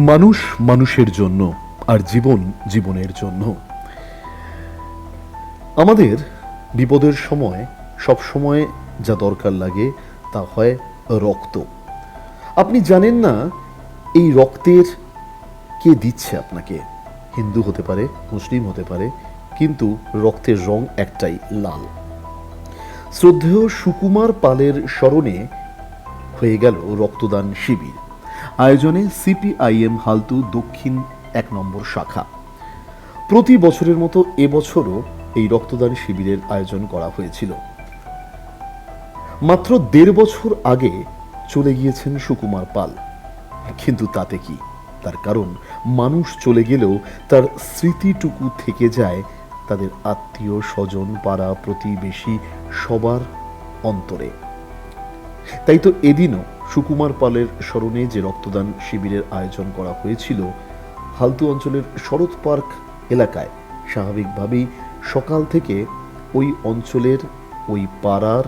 মানুষ মানুষের জন্য আর জীবন জীবনের জন্য। আমাদের বিপদের সময় সব সময় যা দরকার লাগে তা হয় রক্ত। আপনি জানেন না এই রক্তের কে দিচ্ছে আপনাকে। হিন্দু হতে পারে, মুসলিম হতে পারে, কিন্তু রক্তের রং একটাই, লাল। শ্রদ্ধেয় সুকুমার পালের স্মরণে হয়ে গেল রক্তদান শিবির। আয়োজনে সিপিআইএম হালতু দক্ষিণ 1 নম্বর শাখা। প্রতি বছরের মতো এবছরও এই রক্তদান শিবিরের আয়োজন করা হয়েছিল। মাত্র 1.5 বছর আগে চলে গিয়েছেন সুকুমার পাল, কিন্তু তাতে কি? তার কারণ মানুষ চলে গেলেও তার স্মৃতিটুকু থেকে যায় তাদের আত্মীয় স্বজন, পাড়া প্রতিবেশী সবার অন্তরে। তাই তো এদিনও সুকুমার পালের স্মরণে যে রক্তদান শিবিরের আয়োজন করা হয়েছিল হালতু অঞ্চলের শরৎ পার্ক এলাকায়, স্বাভাবিকভাবেই সকাল থেকে ওই অঞ্চলের ওই পাড়ার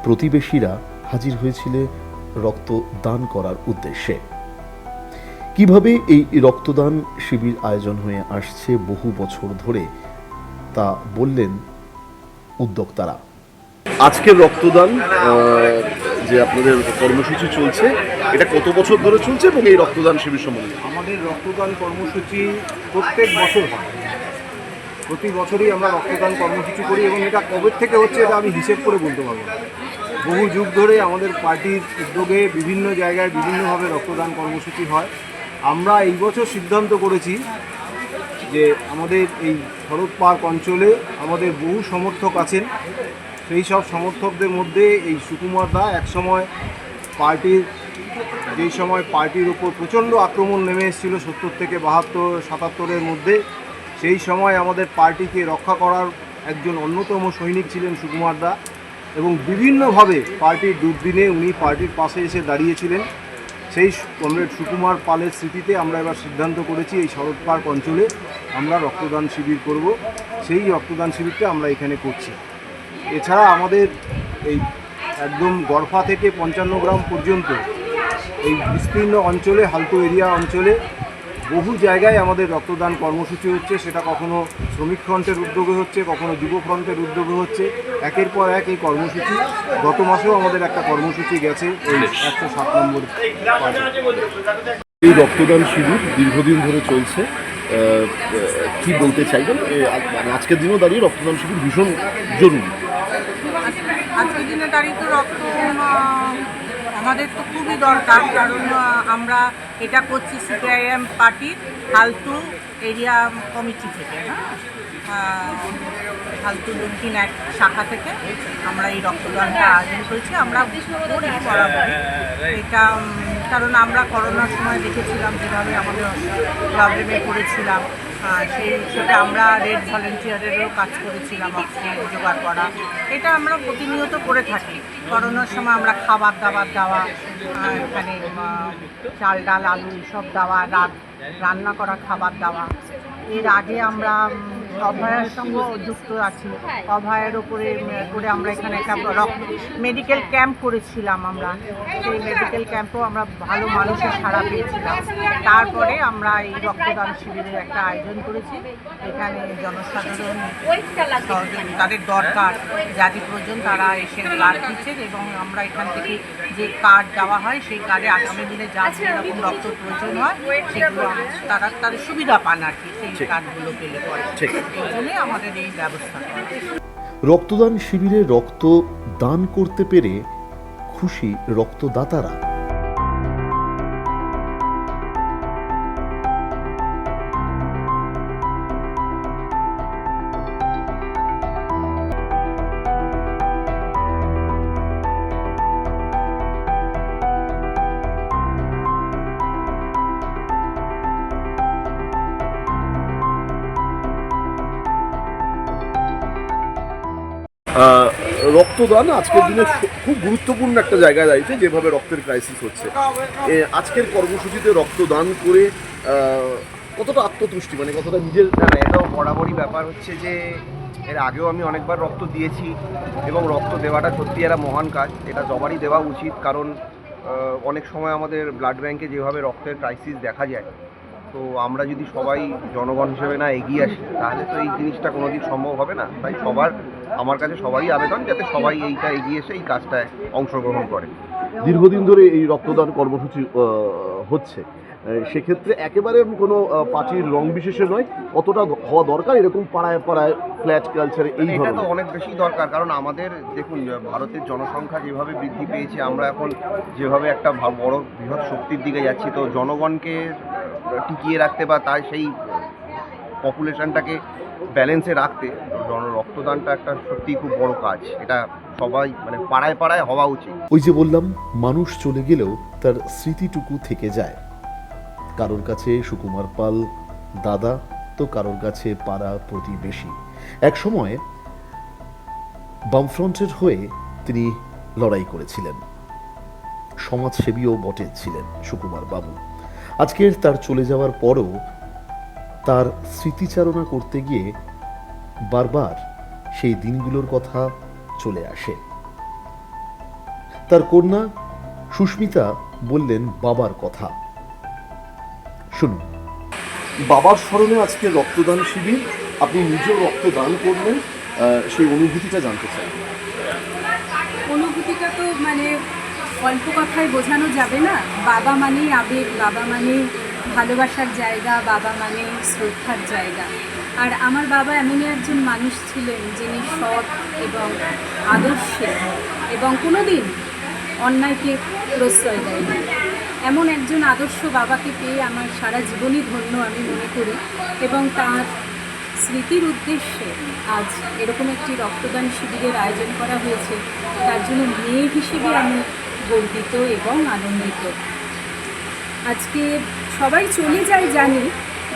প্রতিবেশীরা হাজির হয়েছিল রক্তদান করার উদ্দেশ্যে। কিভাবে এই রক্তদান শিবির আয়োজন হয়ে আসছে বহু বছর ধরে তা বললেন উদ্যোক্তারা। আজকের রক্তদান যে আপনাদের কর্মসূচি চলছে, এটা কত বছর ধরে চলছে এবং এই রক্তদান শিবির সম্বন্ধে? আমাদের রক্তদান কর্মসূচি প্রত্যেক বছর হয়। প্রতি বছরই আমরা রক্তদান কর্মসূচি করি এবং এটা কবে থেকে হচ্ছে এটা আমি হিসেব করে বলতে পারবো না। বহু যুগ ধরে আমাদের পার্টির উদ্যোগে বিভিন্ন জায়গায় বিভিন্নভাবে রক্তদান কর্মসূচি হয়। আমরা এই বছর সিদ্ধান্ত করেছি যে আমাদের এই শরৎ পার্ক অঞ্চলে আমাদের বহু সমর্থক আছেন। সেই সব সমর্থকদের মধ্যে এই সুকুমার দা একসময় যেই সময় পার্টির উপর প্রচণ্ড আক্রমণ নেমে এসেছিল 70 থেকে 72, 77-এর মধ্যে, সেই সময় আমাদের পার্টিকে রক্ষা করার একজন অন্যতম সৈনিক ছিলেন সুকুমার দা এবং বিভিন্নভাবে পার্টির দুর্দিনে উনি পার্টির পাশে এসে দাঁড়িয়েছিলেন। সেই কমরেড সুকুমার পালের স্মৃতিতে আমরা এবার সিদ্ধান্ত করেছি এই শরৎ পার্ক অঞ্চলে আমরা রক্তদান শিবির করব। সেই রক্তদান শিবিরটা আমরা এখানে করছি। এছাড়া আমাদের এই একদম গড়ফা থেকে 55 গ্রাম পর্যন্ত এই বিস্তীর্ণ অঞ্চলে, হালতু এরিয়া অঞ্চলে বহু জায়গায় আমাদের রক্তদান কর্মসূচি হচ্ছে। সেটা কখনো শ্রমিক ফ্রন্টের উদ্যোগে হচ্ছে, কখনো যুব ফ্রন্টের উদ্যোগে হচ্ছে। একের পর এক এই কর্মসূচি, গত মাসেও আমাদের একটা কর্মসূচি গেছে এই 107 নম্বর। এই রক্তদান শিবির দীর্ঘদিন ধরে চলছে, কি বলতে চাইবেন? আজকের দিনেও দাঁড়িয়ে রক্তদান শিবির ভীষণ জরুরি। আজকের দিনে দাঁড়িয়ে তো রক্ত আমাদের তো খুবই দরকার, কারণ আমরা এটা করছি সিপিআইএম পার্টির হালতু এরিয়া কমিটি থেকে, হালতু দক্ষিণ 1 শাখা থেকে আমরা এই রক্তদানটা আয়োজন করেছি। আমরা করি বরাবর এটা, কারণ আমরা করোনার সময় দেখেছিলাম যেভাবে আমাদের প্রবলেমে পড়েছিলাম, সেটা আমরা রেড ভলেন্টিয়ারেরও কাজ করেছিলাম, অক্সিজেন জোগাড় করা। এটা আমরা প্রতিনিয়ত করে থাকি। করোনার সময় আমরা খাবার দাবার দেওয়া, এখানে চাল ডাল আলু সব দেওয়া, রান্না করা খাবার দেওয়া। এর আগে আমরা অভয়ার সঙ্গে যুক্ত আছি। অভয়ের ওপরে করে আমরা এখানে একটা মেডিকেল ক্যাম্প করেছিলাম। আমরা সেই মেডিকেল ক্যাম্পেও আমরা ভালো মানুষের সাড়া পেয়েছিলাম। তারপরে আমরা এই রক্তদান শিবিরের একটা আয়োজন করেছি। এখানে জনসাধারণ তাদের দরকার যাদের প্রয়োজন তারা এসে কার্ড দিচ্ছেন এবং আমরা এখান থেকে যে কার্ড দেওয়া হয় সেই কার্ডে আগামী দিনে যা যেরকম রক্ত প্রয়োজন হয় সেগুলো তারা তাদের সুবিধা পান আর কি, সেই কার্ডগুলো পেলে পরে। এই জন্যই আমাদের এই ব্যবস্থা। রক্তদান শিবিরে রক্ত দান করতে পেরে খুশি রক্তদাতারা। রক্তদান আজকের দিনে খুব গুরুত্বপূর্ণ একটা জায়গায় দাঁড়িয়েছে, যেভাবে রক্তের ক্রাইসিস হচ্ছে। আজকের কর্মসূচিতে রক্তদান করে কতটা আত্মতুষ্টি, মানে কতটা নিজের? এটাও বরাবরই ব্যাপার হচ্ছে যে এর আগেও আমি অনেকবার রক্ত দিয়েছি এবং রক্ত দেওয়াটা সত্যি একটা মহান কাজ। এটা সবারই দেওয়া উচিত, কারণ অনেক সময় আমাদের ব্লাড ব্যাংকে যেভাবে রক্তের ক্রাইসিস দেখা যায়, তো আমরা যদি সবাই জনগণ হিসেবে না এগিয়ে আসি তাহলে তো এই জিনিসটা কোনোদিন সম্ভব হবে না। তাই আমার কাছে সবারই আবেদন যাতে সবাই এইটা এগিয়ে এসে এই কাজটায় অংশগ্রহণ করে। দীর্ঘদিন ধরে এই রক্তদান কর্মসূচি হচ্ছে, সেক্ষেত্রে একেবারে কোনো পার্টির রং বিশেষে নয়, কতটা হওয়া দরকার এরকম পাড়ায় পাড়ায় ফ্ল্যাট কালচারে এই এটা তো ধরনের? অনেক বেশি দরকার, কারণ আমাদের দেখুন ভারতের জনসংখ্যা যেভাবে বৃদ্ধি পেয়েছে, আমরা এখন যেভাবে একটা বড় বৃহৎ শক্তির দিকে যাচ্ছি, তো জনগণকে টিকিয়ে রাখতে বা তাই সেই পপুলেশনটাকে ব্যালেন্সে রাখতে রক্তদানটা একটা সত্যিই খুব বড় কাজ। এটা সবাই মানে পাড়ায় পাড়ায় হওয়া উচিত। ওই যে বললাম, মানুষ চলে গেলেও তার স্মৃতিটুকু থেকে যায়। কারোর কাছে সুকুমার পাল দাদা, তো কারোর কাছে পাড়া প্রতিবেশী। এক সময় বামফ্রন্টের হয়ে তিনি লড়াই করেছিলেন, সমাজসেবীও বটে ছিলেন সুকুমার বাবু। আজকের তার চলে যাওয়ার পরও তার স্মৃতিচারণা করতে গিয়ে বারবার সেই দিনগুলোর কথা চলে আসে। তার কন্যা সুস্মিতা বললেন বাবার কথা, শুনুন। বাবার স্মরণে আজকে রক্তদান শিবির, আপনি নিজেও রক্তদান করলেন, সেই অনুভূতিটা জানতে চাই। অনুভূতিটা তো মানে অল্প কথায় বোঝানো যাবে না। বাবা মানেই আবেগ, বাবা মানেই ভালোবাসার জায়গা, বাবা মানেই শ্রদ্ধার জায়গা। আর আমার বাবা এমনই একজন মানুষ ছিলেন যিনি সৎ এবং আদর্শে এবং কোনোদিন অন্যায়কে প্রশ্রয় দেয়নি। এমন একজন আদর্শ বাবাকে পেয়ে আমার সারা জীবনই ধন্য আমি মনে করি, এবং তার স্মৃতির উদ্দেশ্যে আজ এরকম একটি রক্তদান শিবিরের আয়োজন করা হয়েছে। তার জন্য মেয়ে হিসেবে আমি গর্বিত এবং আনন্দিত। আজকে সবাই চলে যায় জানি,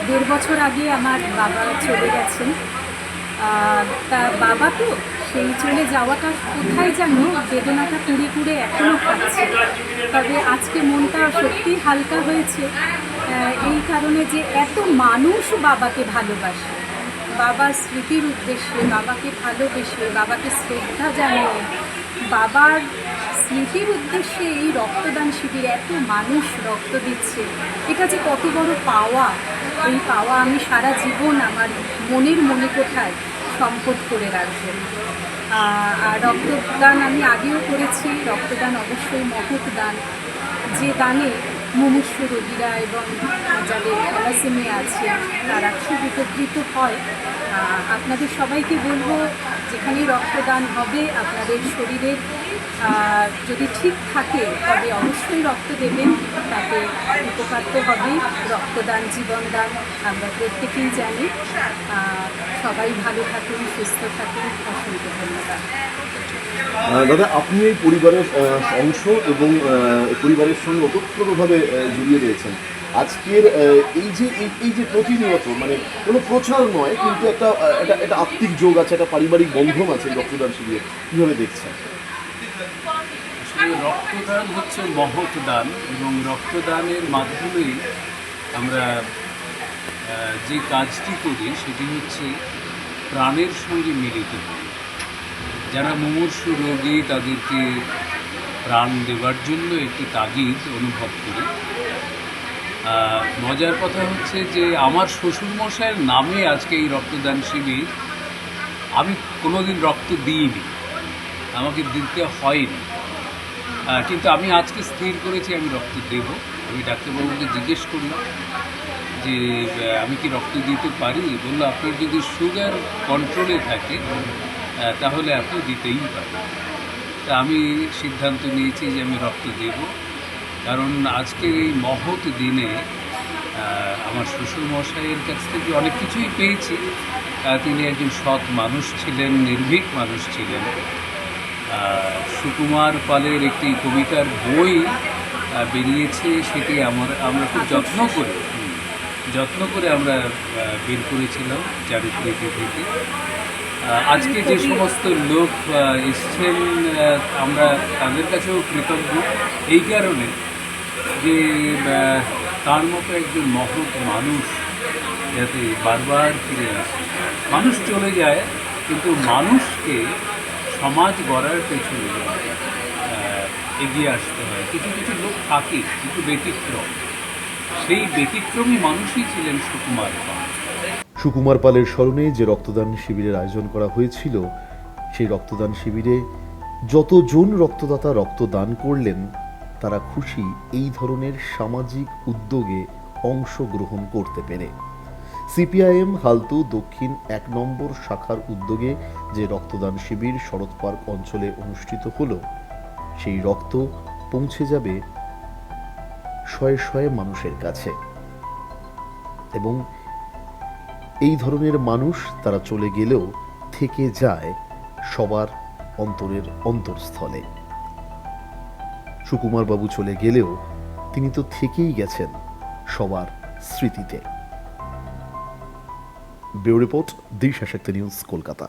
1.5 বছর আগে আমার বাবা চলে গেছেন। তা বাবা তো সেই চলে যাওয়াটা কোথায় যেন বেদনাটা কুড়ে কুড়ে এখনও খাচ্ছে। তবে আজকে মনটা সত্যি হালকা হয়েছে এই কারণে যে এত মানুষ বাবাকে ভালোবাসে, বাবার স্মৃতির উদ্দেশ্যে, বাবাকে ভালোবেসে, বাবাকে শ্রদ্ধা জানিয়ে, বাবার স্মৃতির উদ্দেশ্যে এই রক্তদান শিবিরে এত মানুষ রক্ত দিচ্ছে। এটা যে কত বড় পাওয়া, এই পাওয়া আমি সারা জীবন আমার মনে কোঠায় সম্পদ করে রাখবো। আর রক্তদান আমি আগেও করেছি। রক্তদান অবশ্যই মহৎ দান, যে দানে মুমূর্ষ রোগীরা এবং যাদের থ্যালাসেমিয়া আছে তারা খুব উপকৃত হয়। আপনাদের সবাইকে বলবো, যেখানেই রক্তদান হবে আপনাদের শরীরের যদি ঠিক থাকে তবে অবশ্যই রক্ত দেবেন, তাতে উপকার তো হবেই। রক্তদান জীবনদান আমরা প্রত্যেকেই জানি। সবাই ভালো থাকুন, সুস্থ থাকুন। অসংখ্য ধন্যবাদ। দাদা, আপনি এই পরিবারের অংশ এবং পরিবারের সঙ্গে ওতপ্রোতভাবে জড়িয়ে রয়েছেন। আজকের এই যে প্রতিনিয়ত মানে কোনো প্রচার নয়, কিন্তু একটা আত্মিক যোগ আছে, একটা পারিবারিক বন্ধন আছে রক্তদান শিবিরে, কীভাবে দেখছেন? আসলে রক্তদান হচ্ছে মহৎ দান, এবং রক্তদানের মাধ্যমেই আমরা যে কাজটি করি সেটি হচ্ছে প্রাণের সঙ্গে মিলিত করি। যারা মুমূর্ষু রোগী তাদেরকে প্রাণ দেওয়ার জন্য একটি তাগিদ অনুভব করি। মজার কথা হচ্ছে যে আমার শ্বশুরমশাইয়ের নামে আজকে এই রক্তদান শিবির। আমি কোনোদিন রক্ত দিইনি, আমাকে দিতে হয়নি, কিন্তু আমি আজকে স্থির করেছি আমি রক্ত দেব। আমি ডাক্তারবাবুকে জিজ্ঞেস করলাম যে আমি কি রক্ত দিতে পারি? বললো আপনার যদি সুগার কন্ট্রোলে থাকে তাহলে আপনি দিতেই পারেন। তা আমি সিদ্ধান্ত নিয়েছি যে আমি রক্ত দেব, কারণ আজকের এই মহৎ দিনে আমার শ্বশুরমশাইয়ের কাছ থেকে অনেক কিছুই পেয়েছি। তিনি একজন সৎ মানুষ ছিলেন, নির্ভীক মানুষ ছিলেন। সুকুমার পালের একটি কবিতার বই বেরিয়েছে, সেটি আমরা খুব যত্ন করে আমরা বের করেছিলাম চারুকৃতি থেকে। আজকে যে সমস্ত লোক এসছেন আমরা তাদের কাছেও কৃতজ্ঞ এই কারণে যে তার মতো একজন মহৎ মানুষ যাতে বারবার ফিরে আসে। মানুষ চলে যায়, কিন্তু মানুষকে সমাজ গড়ার পেছনে এগিয়ে আসতে হয়। কিছু কিছু লোক থাকে কিন্তু ব্যতিক্রম, সেই ব্যতিক্রমী মানুষই ছিলেন সুকুমার পাল। সুকুমার পালের স্মরণে যে রক্তদান শিবিরের আয়োজন করা হয়েছিল, সেই রক্তদান শিবিরে যতজন রক্তদাতা রক্তদান করলেন তারা খুশি এই ধরনের সামাজিক উদ্যোগে অংশগ্রহণ করতে পেরে। সিপিআইএম হালতু দক্ষিণ 1 নম্বর শাখার উদ্যোগে যে রক্তদান শিবির শরৎ পার্ক অঞ্চলে অনুষ্ঠিত হলো, সেই রক্ত পৌঁছে যাবে শয়ে শয়ে মানুষের কাছে এবং এই ধরনের মানুষ তারা চলে গেলেও থেকে যায় সবার অন্তরের অন্তরস্থলে। সুকুমার বাবু চলে গেলেও তিনি তো থেকেই গেছেন সবার স্মৃতিতে। ব্যুরো রিপোর্ট, দিশা শক্তি নিউজ, কলকাতা।